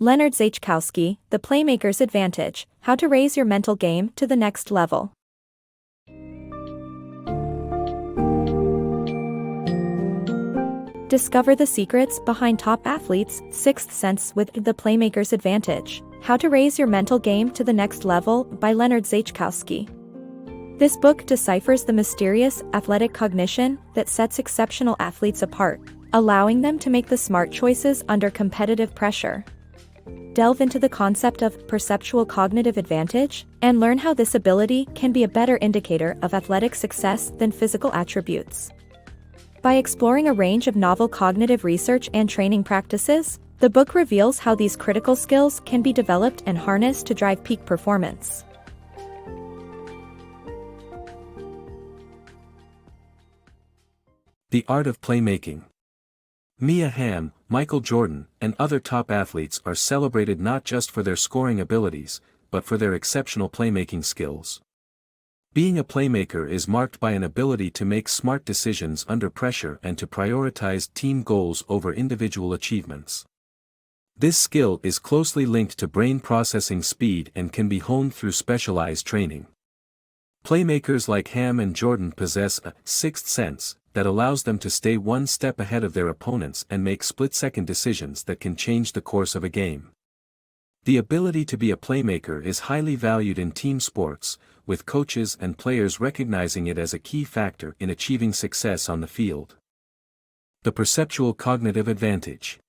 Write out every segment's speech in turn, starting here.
Leonard Zaichkowsky, The Playmaker's Advantage: How to Raise Your Mental Game to the Next Level. Discover the secrets behind top athletes' sixth sense with The Playmaker's Advantage: How to Raise Your Mental Game to the Next Level by Leonard Zaichkowsky. This book deciphers the mysterious athletic cognition that sets exceptional athletes apart, allowing them to make the smart choices under competitive pressure. Delve into the concept of Perceptual-Cognitive Advantage and learn how this ability can be a better indicator of athletic success than physical attributes. By exploring a range of novel cognitive research and training practices, the book reveals how these critical skills can be developed and harnessed to drive peak performance. The Art of Playmaking. Mia Hamm, Michael Jordan, and other top athletes are celebrated not just for their scoring abilities, but for their exceptional playmaking skills. Being a playmaker is marked by an ability to make smart decisions under pressure and to prioritize team goals over individual achievements. This skill is closely linked to brain processing speed and can be honed through specialized training. Playmakers like Hamm and Jordan possess a sixth sense that allows them to stay one step ahead of their opponents and make split-second decisions that can change the course of a game. The ability to be a playmaker is highly valued in team sports, with coaches and players recognizing it as a key factor in achieving success on the field. The Perceptual-Cognitive Advantage.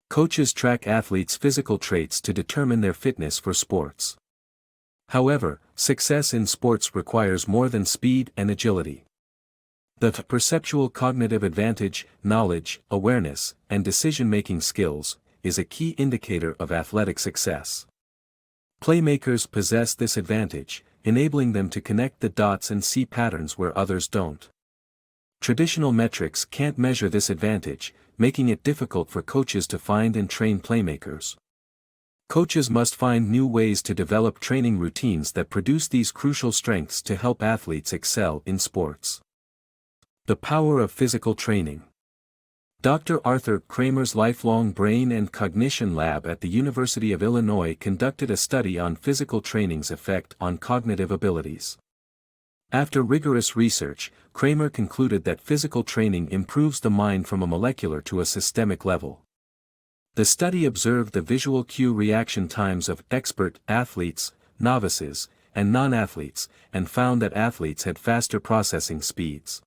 Coaches track athletes' physical traits to determine their fitness for sports. However, success in sports requires more than speed and agility. The Perceptual-Cognitive Advantage, knowledge, awareness, and decision-making skills, is a key indicator of athletic success. Playmakers possess this advantage, enabling them to connect the dots and see patterns where others don't. Traditional metrics can't measure this advantage, making it difficult for coaches to find and train playmakers. Coaches must find new ways to develop training routines that produce these crucial strengths to help athletes excel in sports. The power of physical training. Dr. Arthur Kramer's lifelong brain and cognition lab at the University of Illinois conducted a study on physical training's effect on cognitive abilities. After rigorous research, Kramer concluded that physical training improves the mind from a molecular to a systemic level. The study observed the visual cue reaction times of expert athletes, novices, and non-athletes, and found that athletes had faster processing speeds.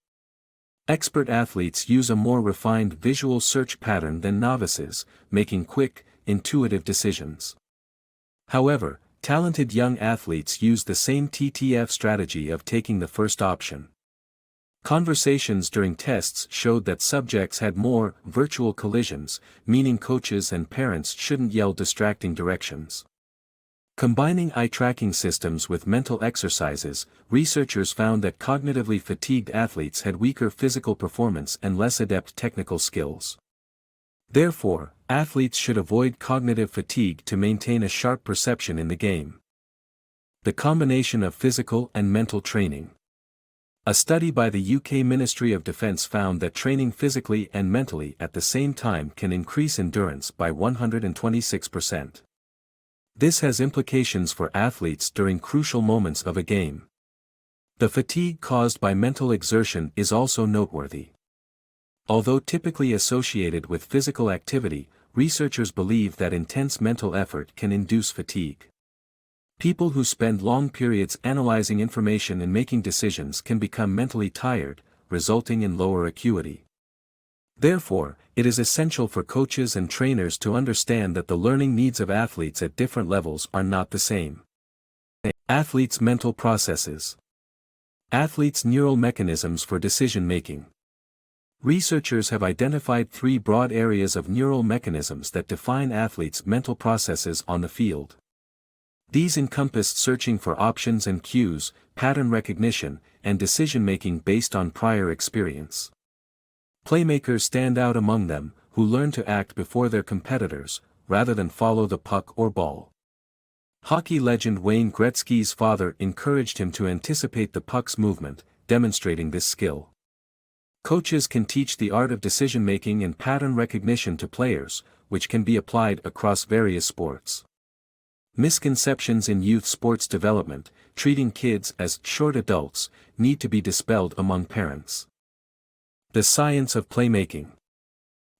Expert athletes use a more refined visual search pattern than novices, making quick, intuitive decisions. However, talented young athletes use the same TTF strategy of taking the first option. Conversations during tests showed that subjects had more virtual collisions, meaning coaches and parents shouldn't yell distracting directions. Combining eye-tracking systems with mental exercises, researchers found that cognitively fatigued athletes had weaker physical performance and less adept technical skills. Therefore, athletes should avoid cognitive fatigue to maintain a sharp perception in the game. The combination of physical and mental training. A study by the UK Ministry of Defence found that training physically and mentally at the same time can increase endurance by 126%. This has implications for athletes during crucial moments of a game. The fatigue caused by mental exertion is also noteworthy. Although typically associated with physical activity, researchers believe that intense mental effort can induce fatigue. People who spend long periods analyzing information and making decisions can become mentally tired, resulting in lower acuity. Therefore, it is essential for coaches and trainers to understand that the learning needs of athletes at different levels are not the same. Athletes' mental processes. Athletes' neural mechanisms for decision-making. Researchers have identified three broad areas of neural mechanisms that define athletes' mental processes on the field. These encompass searching for options and cues, pattern recognition, and decision-making based on prior experience. Playmakers stand out among them, who learn to act before their competitors, rather than follow the puck or ball. Hockey legend Wayne Gretzky's father encouraged him to anticipate the puck's movement, demonstrating this skill. Coaches can teach the art of decision-making and pattern recognition to players, which can be applied across various sports. Misconceptions in youth sports development, treating kids as short adults, need to be dispelled among parents. The science of playmaking.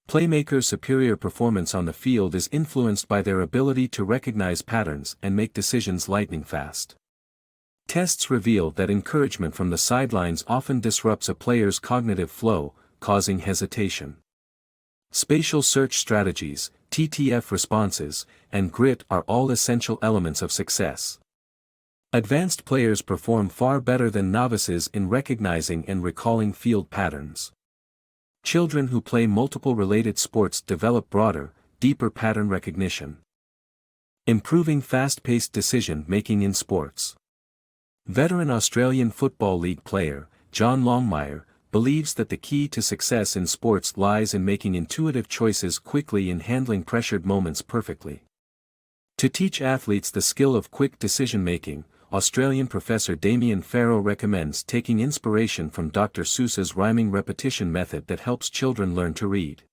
Playmakers' superior performance on the field is influenced by their ability to recognize patterns and make decisions lightning fast. Tests reveal that encouragement from the sidelines often disrupts a player's cognitive flow, causing hesitation. Spatial search strategies, TTF responses, and grit are all essential elements of success. Advanced players perform far better than novices in recognizing and recalling field patterns. Children who play multiple related sports develop broader, deeper pattern recognition. Improving fast-paced decision-making in sports. Veteran Australian Football League player, John Longmire, believes that the key to success in sports lies in making intuitive choices quickly and handling pressured moments perfectly. To teach athletes the skill of quick decision-making, Australian professor Damien Farrow recommends taking inspiration from Dr. Seuss's rhyming repetition method that helps children learn to read.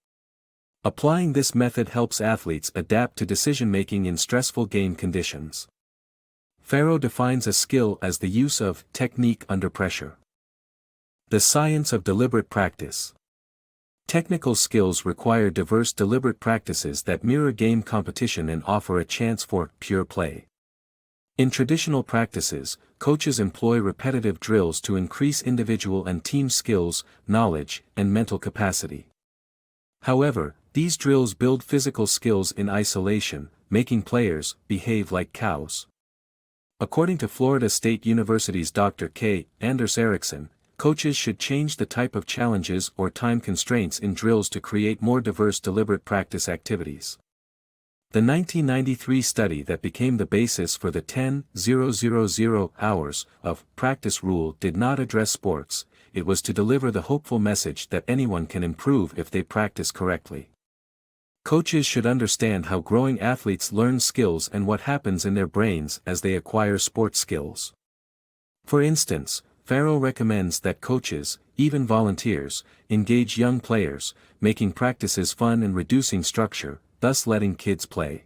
Applying this method helps athletes adapt to decision-making in stressful game conditions. Farrow defines a skill as the use of technique under pressure. The science of deliberate practice. Technical skills require diverse deliberate practices that mirror game competition and offer a chance for pure play. In traditional practices, coaches employ repetitive drills to increase individual and team skills, knowledge, and mental capacity. However, these drills build physical skills in isolation, making players behave like cows. According to Florida State University's Dr. K. Anders Ericsson, coaches should change the type of challenges or time constraints in drills to create more diverse deliberate practice activities. The 1993 study that became the basis for the 10,000 hours of practice rule did not address sports. It was to deliver the hopeful message that anyone can improve if they practice correctly. Coaches should understand how growing athletes learn skills and what happens in their brains as they acquire sports skills. For instance, Farrow recommends that coaches, even volunteers, engage young players, making practices fun and reducing structure, thus letting kids play.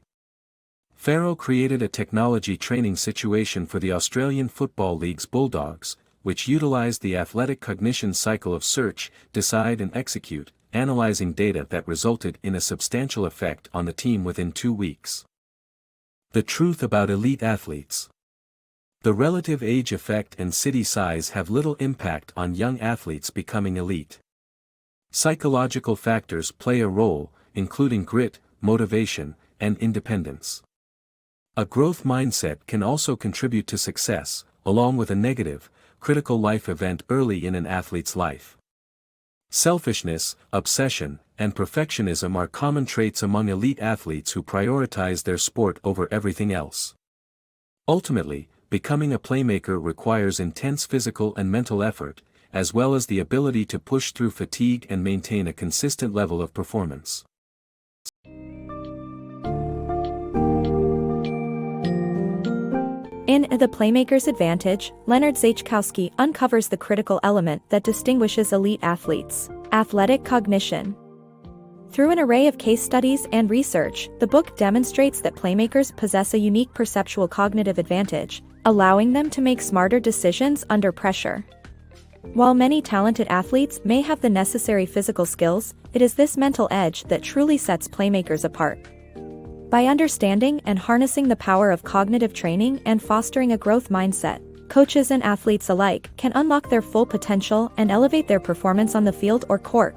Farrow created a technology training situation for the Australian Football League's Bulldogs, which utilized the athletic cognition cycle of search, decide and execute, analyzing data that resulted in a substantial effect on the team within 2 weeks. The truth about elite athletes. The relative age effect and city size have little impact on young athletes becoming elite. Psychological factors play a role, including grit, motivation, and independence. A growth mindset can also contribute to success, along with a negative, critical life event early in an athlete's life. Selfishness, obsession, and perfectionism are common traits among elite athletes who prioritize their sport over everything else. Ultimately, becoming a playmaker requires intense physical and mental effort, as well as the ability to push through fatigue and maintain a consistent level of performance. In The Playmaker's Advantage, Leonard Zaichkowsky uncovers the critical element that distinguishes elite athletes: athletic cognition. Through an array of case studies and research, the book demonstrates that playmakers possess a unique perceptual-cognitive advantage, allowing them to make smarter decisions under pressure. While many talented athletes may have the necessary physical skills, it is this mental edge that truly sets playmakers apart. By understanding and harnessing the power of cognitive training and fostering a growth mindset, coaches and athletes alike can unlock their full potential and elevate their performance on the field or court.